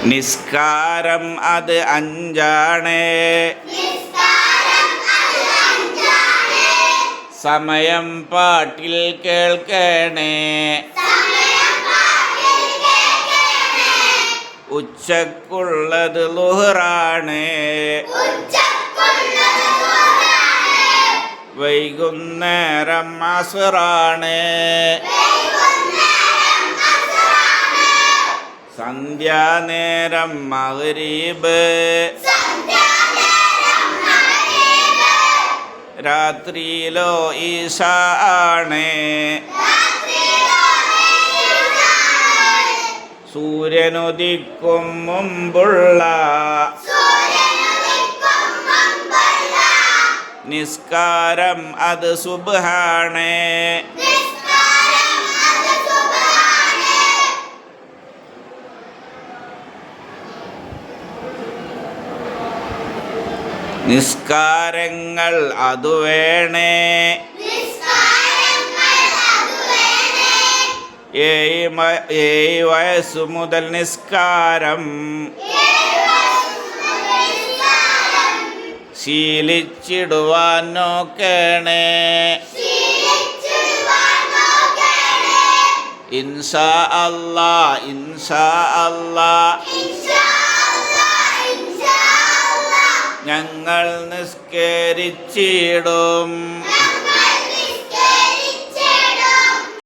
നിസ്കാരം അത് അഞ്ചാണ്, സമയം പാട്ടിൽ കേൾക്കണേ. ഉച്ചക്കുള്ളത് ളുഹ്റാണ്, വൈകുന്നേരം അസ്റാണ്, സന്ധ്യാനേരം മഗ്രിബ്, രാത്രിയിലോ ഇശാ ആണ്. സൂര്യനുദിക്കും മുമ്പുള്ള നിസ്കാരം അത് സുബ്ഹാണ്. നിസ്കാരങ്ങൾ അതു വേണേ, 7 വയസ്സു മുതൽ നിസ്കാരം ശീലിച്ചിടുവാൻ നോക്കണേ. ഇൻഷാ അല്ലാ, ഇൻഷാ അല്ലാ ഞങ്ങൾ നിസ്കരിച്ചിടും.